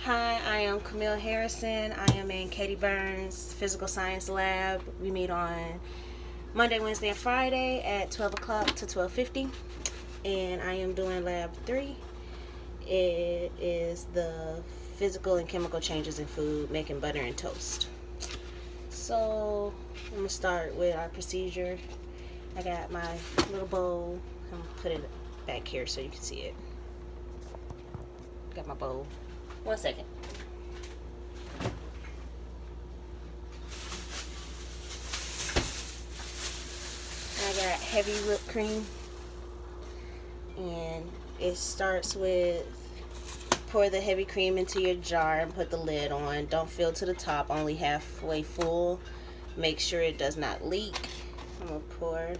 Hi, I am Camille Harrison. I am in Katie Burns Physical Science Lab. We meet on Monday, Wednesday, and Friday at 12 o'clock to 12:50. And I am doing Lab 3. It is the physical and chemical changes in food, making butter and toast. So I'm going to start with our procedure. I got my little bowl. I'm going to put it back here so you can see it. Got my bowl. 1 second. I got heavy whipped cream, and it starts with pour the heavy cream into your jar and put the lid on. Don't fill to the top, only halfway full. Make sure it does not leak. I'm gonna pour.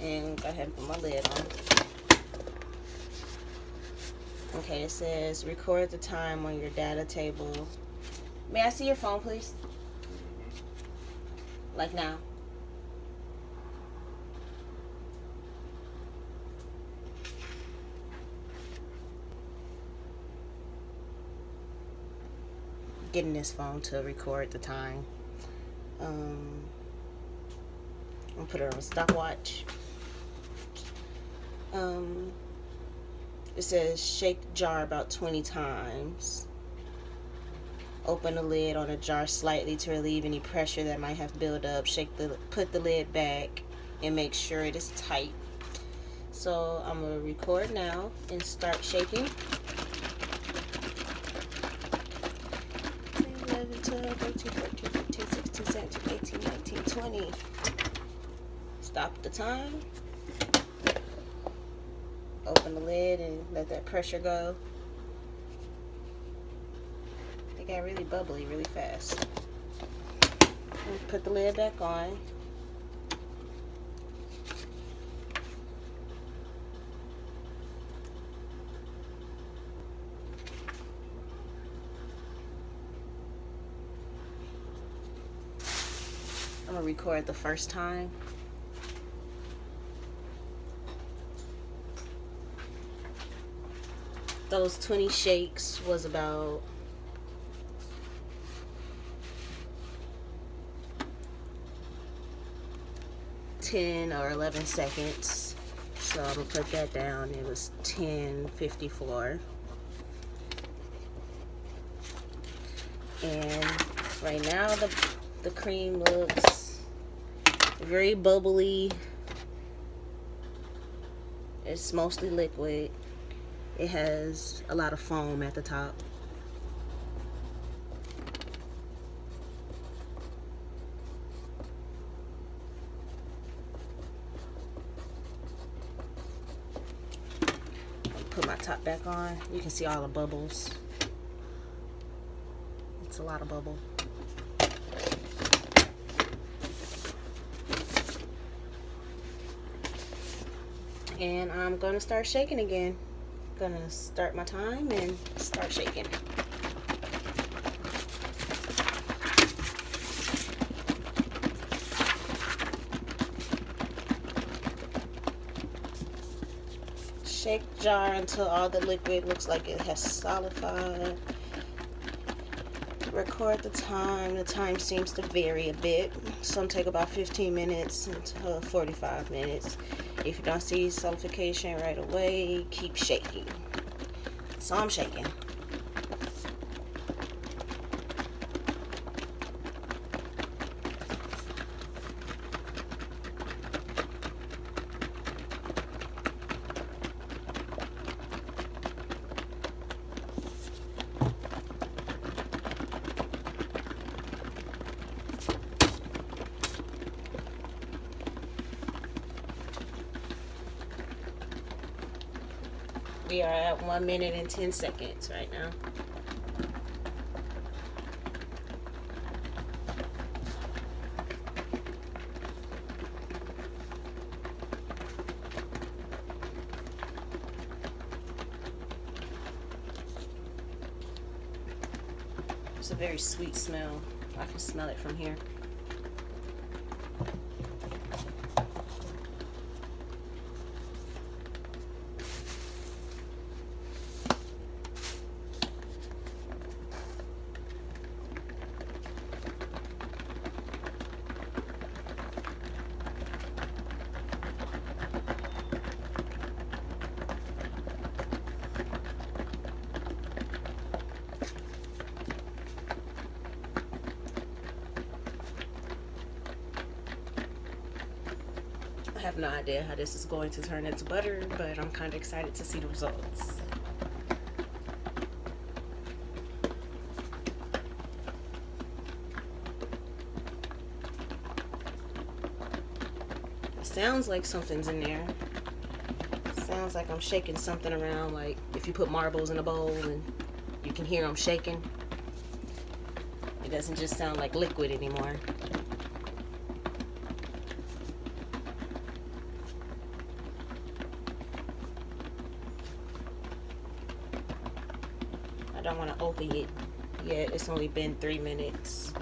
And go ahead and put my lid on. Okay, it says record the time on your data table. May I see your phone, please? Like now. Getting this phone to record the time. I'm gonna put it on a stopwatch. It says shake the jar about 20 times. Open the lid on the jar slightly to relieve any pressure that might have built up. Put the lid back and make sure it is tight. So I'm gonna record now and start shaking. 10, 11, 12, 13, 14, 15, 16, 17, 18, 19, 20. Stop the time. Open the lid and let that pressure go. It got really bubbly really fast. And put the lid back on. I'm gonna record the first time. Those 20 shakes was about 10 or 11 seconds. So I'm gonna put that down. It was 10:54. And right now the cream looks very bubbly. It's mostly liquid. It has a lot of foam at the top. Put my top back on. You can see all the bubbles. It's a lot of bubble. And I'm gonna start shaking again. Gonna start my time and start shaking. Shake jar until all the liquid looks like it has solidified. Record the time. The time seems to vary a bit. Some take about 15 minutes until 45 minutes. If you don't see solidification right away, keep shaking. So I'm shaking. We are at 1 minute and 10 seconds right now. It's a very sweet smell. I can smell it from here. I have no idea how this is going to turn into butter, but I'm kind of excited to see the results. It sounds like something's in there. It sounds like I'm shaking something around, like if you put marbles in a bowl and you can hear them shaking. It doesn't just sound like liquid anymore. I don't want to open it yet. It's only been 3 minutes.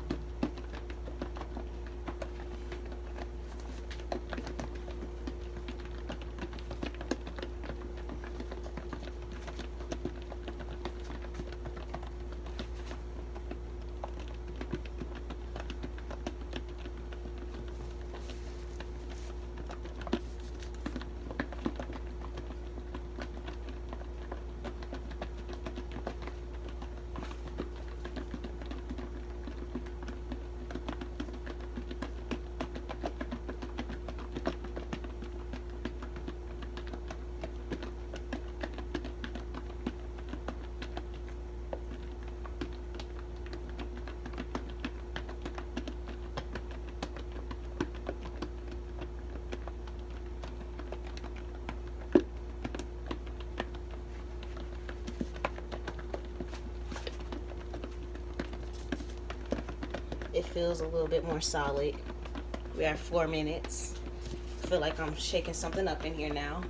It feels a little bit more solid. We are 4 minutes. I feel like I'm shaking something up in here now.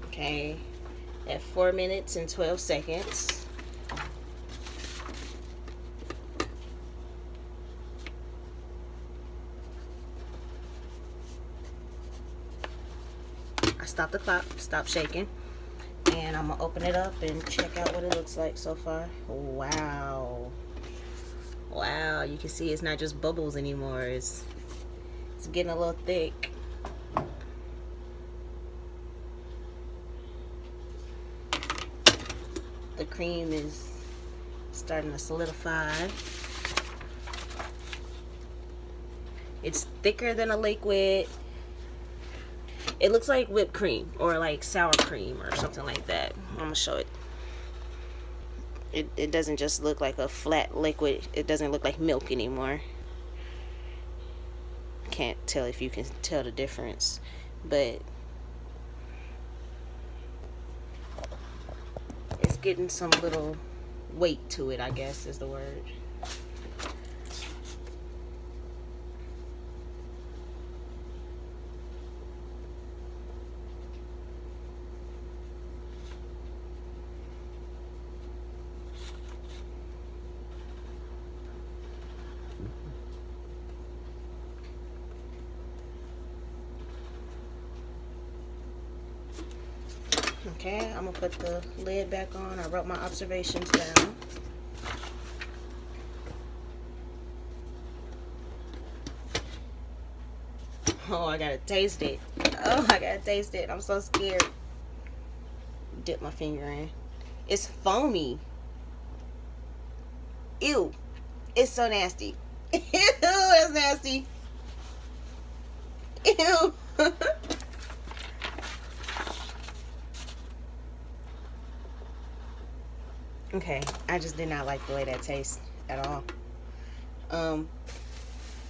Okay, at 4 minutes and 12 seconds. I stopped the clock, stopped shaking, and I'm gonna open it up and check out what it looks like so far. Wow. Wow, you can see it's not just bubbles anymore. It's getting a little thick. The cream is starting to solidify. It's thicker than a liquid. It looks like whipped cream or like sour cream or something like that. I'm gonna show it. It doesn't just look like a flat liquid. It doesn't look like milk anymore. Can't tell if you can tell the difference, but it's getting some little weight to it, I guess is the word. Okay, I'm gonna put the lid back on. I wrote my observations down. Oh, I gotta taste it. Oh, I gotta taste it. I'm so scared. Dip my finger in. It's foamy. Ew. It's so nasty. Ew, that's nasty. Ew. Okay, I just did not like the way that tastes at all.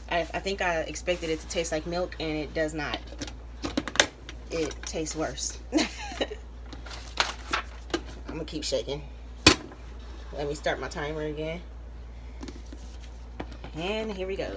I think I expected it to taste like milk, and it does not. It tastes worse. I'm gonna keep shaking. Let me start my timer again. And here we go.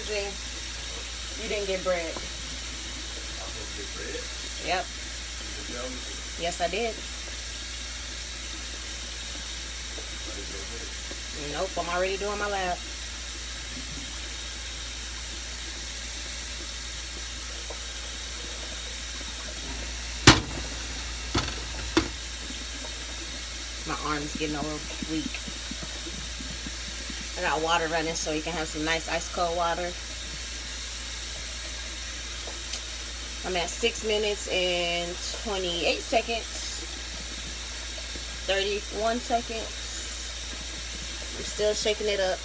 Z, you didn't get bread. I'm supposed to get bread? Yep. You didn't tell me to. Yes, I did. I didn't go get it. Nope, I'm already doing my lab. My arm's getting a little weak. I got water running so you can have some nice ice cold water. I'm at 6 minutes and 28 seconds. 31 seconds. I'm still shaking it up.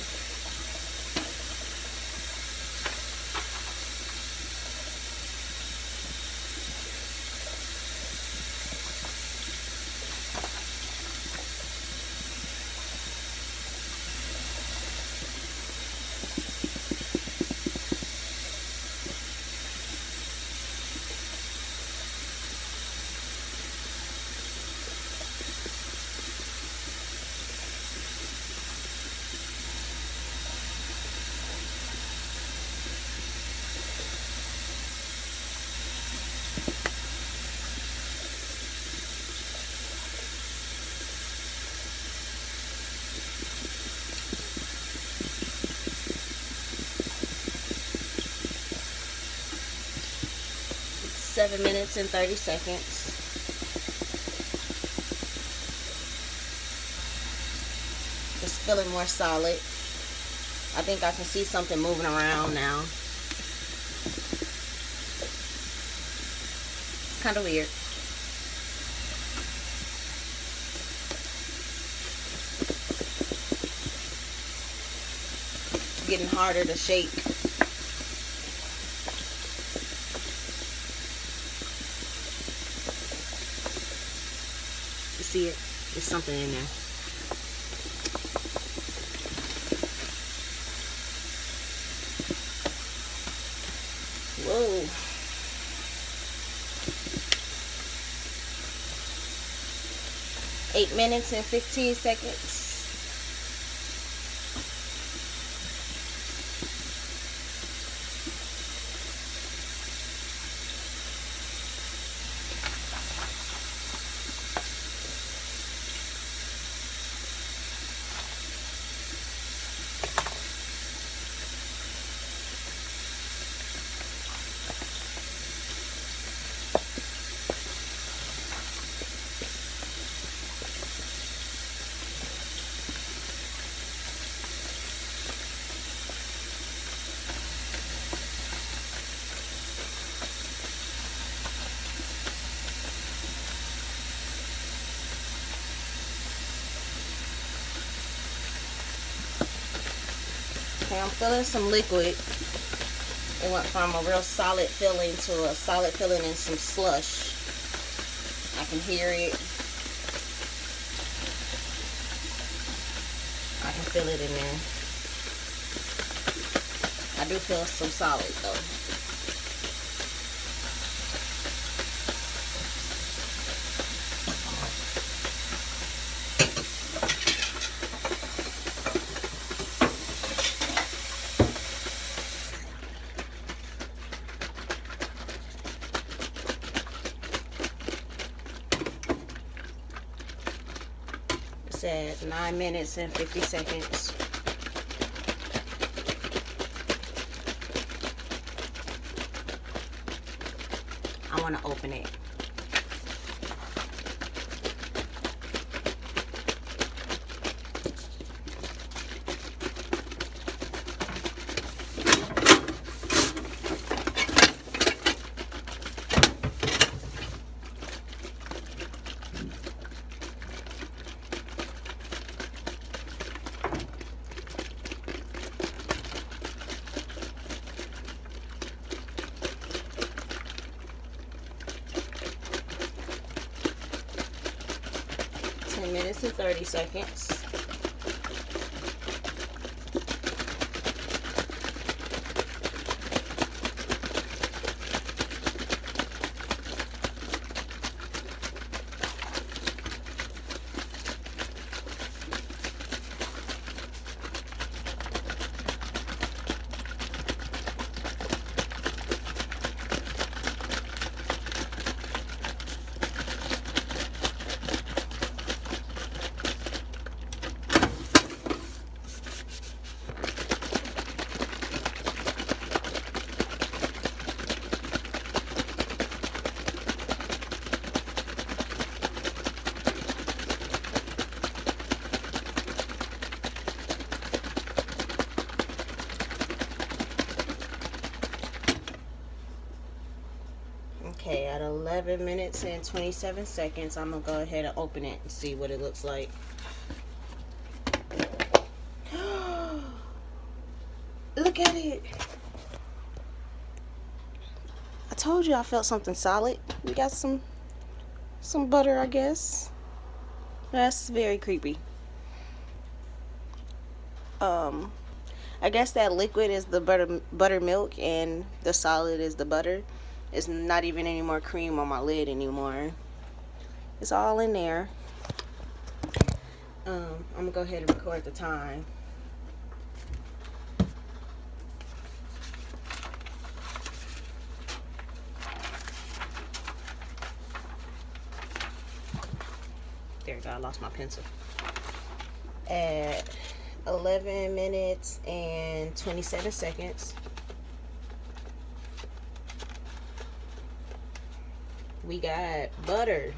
It's 7 minutes and 30 seconds. It's feeling more solid. I think I can see something moving around now. It's kind of weird. It's getting harder to shake. You see it? There's something in there. Whoa. Eight minutes and 15 seconds. Okay, I'm feeling some liquid. It went from a real solid feeling to a solid feeling and some slush. I can hear it. I can feel it in there. I do feel some solid though. At 9 minutes and 50 seconds. I want to open it. Minutes and 30 seconds. 11 minutes and 27 seconds. I'm gonna go ahead and open it and see what it looks like. Look at it. I told you I felt something solid. We got some butter, I guess. That's very creepy. I guess that liquid is the buttermilk and the solid is the butter. It's not even any more cream on my lid anymore. It's all in there. I'm gonna go ahead and record the time. There we go, I lost my pencil. At 11 minutes and 27 seconds. We got butter.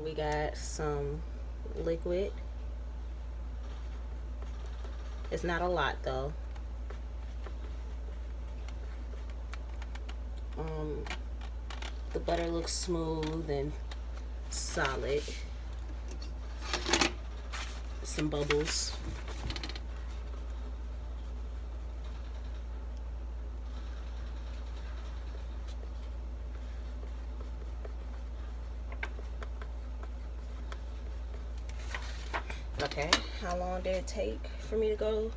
We got some liquid. It's not a lot though. The butter looks smooth and solid. Some bubbles. Okay, how long did it take for me to go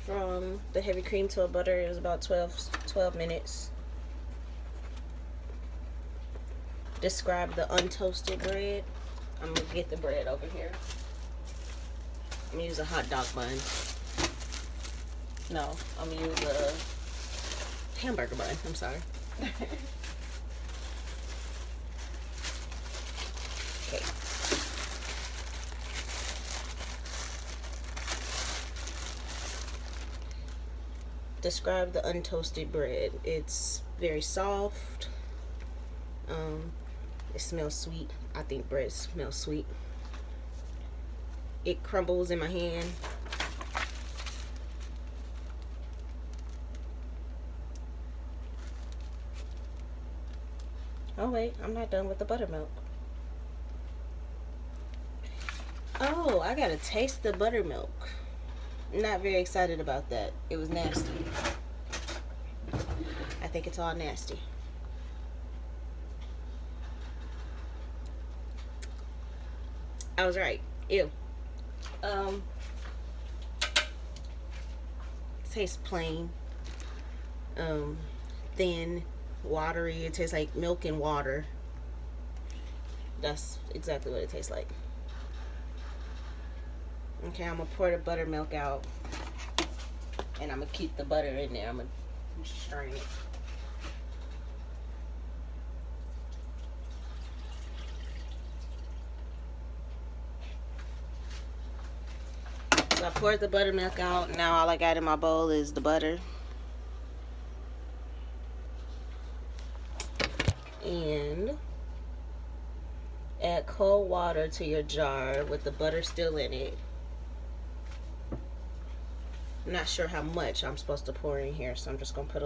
from the heavy cream to a butter? It was about 12 minutes. Describe the untoasted bread. I'm gonna get the bread over here. I'm gonna use a hot dog bun. No, I'm gonna use a hamburger bun. I'm sorry. Okay. Describe the untoasted bread. It's very soft. It smells sweet. I think bread smells sweet. It crumbles in my hand. Oh wait, I'm not done with the buttermilk. Oh, I gotta taste the buttermilk. Not very excited about that. It was nasty. I think it's all nasty. I was right. Ew. Tastes plain. Thin, watery. It tastes like milk and water. That's exactly what it tastes like. Okay, I'm gonna pour the buttermilk out, and I'm gonna keep the butter in there. I'm gonna strain it. So I poured the buttermilk out. Now all I got in my bowl is the butter. And add cold water to your jar with the butter still in it. I'm not sure how much I'm supposed to pour in here, so I'm just gonna put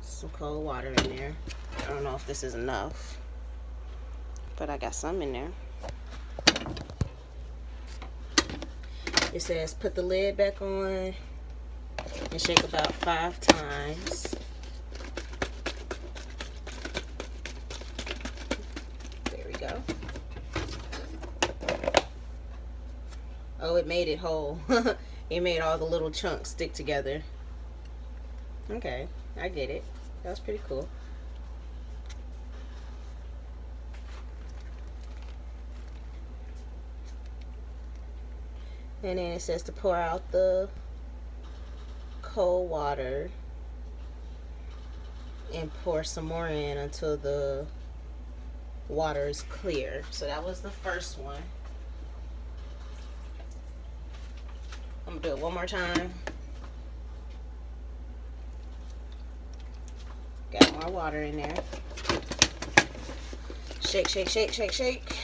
some cold water in there. I don't know if this is enough, but I got some in there. It says put the lid back on and shake about 5 times. There we go. Oh, it made it whole. It made all the little chunks stick together. Okay, I get it. That was pretty cool. And then it says to pour out the cold water and pour some more in until the water is clear. So that was the first one. I'm gonna do it one more time. Got more water in there. Shake, shake, shake, shake, shake.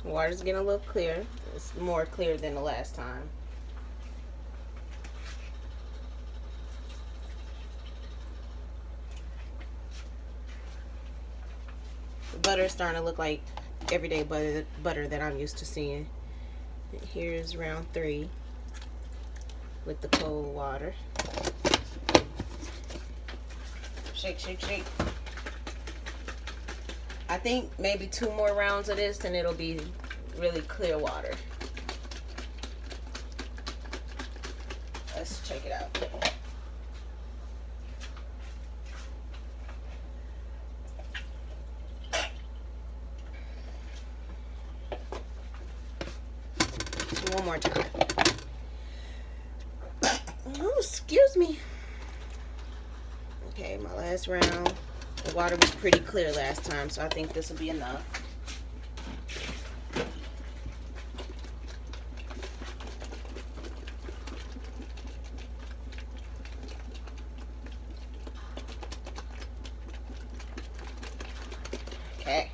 Water's getting a little clear. It's more clear than the last time. The butter is starting to look like everyday butter that I'm used to seeing. And here's round 3 with the cold water. Shake, shake, shake. I think maybe 2 more rounds of this and it'll be really clear water. Let's check it out. One more time. Oh, excuse me. Okay, my last round. The water was pretty clear last time, so I think this will be enough. Okay.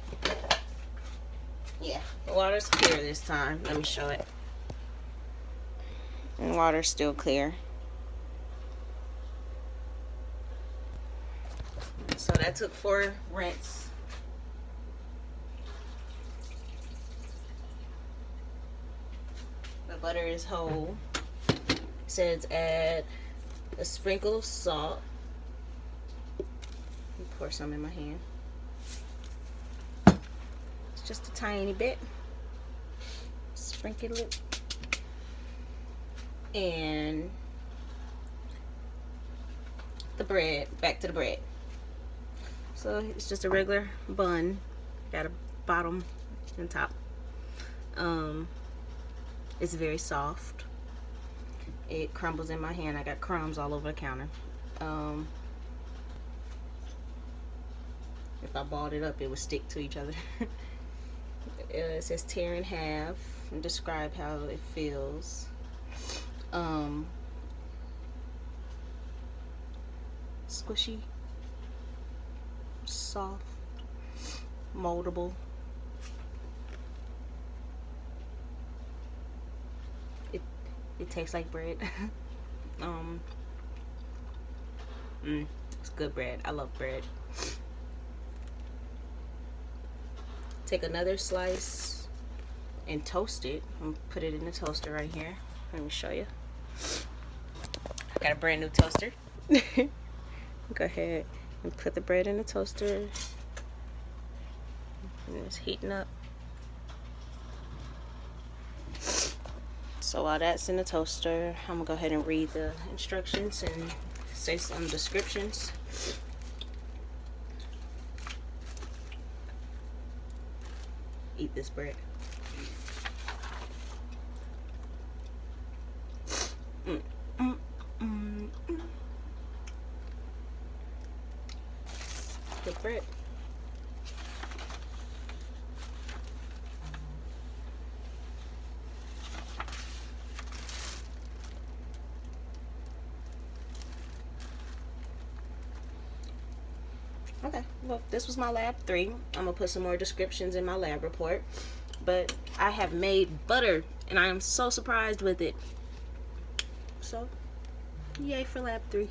Yeah, the water's clear this time. Let me show it. And the water's still clear. So that took 4 rinse. The butter is whole. It says add a sprinkle of salt. Let me pour some in my hand. It's just a tiny bit. Sprinkle it. And the bread, back to the bread. So it's just a regular bun. Got a bottom and top. It's very soft. It crumbles in my hand. I got crumbs all over the counter. If I balled it up, it would stick to each other. It says tear in half and describe how it feels. Squishy, soft, moldable. It tastes like bread. It's good bread. I love bread. Take another slice and toast it. I'm gonna put it in the toaster right here. Let me show you. I got a brand new toaster. Go ahead and put the bread in the toaster. And it's heating up. So while that's in the toaster, I'm gonna go ahead and read the instructions and say some descriptions. Eat this bread. Good bread. Okay, well, this was my lab 3. I'm gonna put some more descriptions in my lab report. But I have made butter and I am so surprised with it. So, yay for lab 3.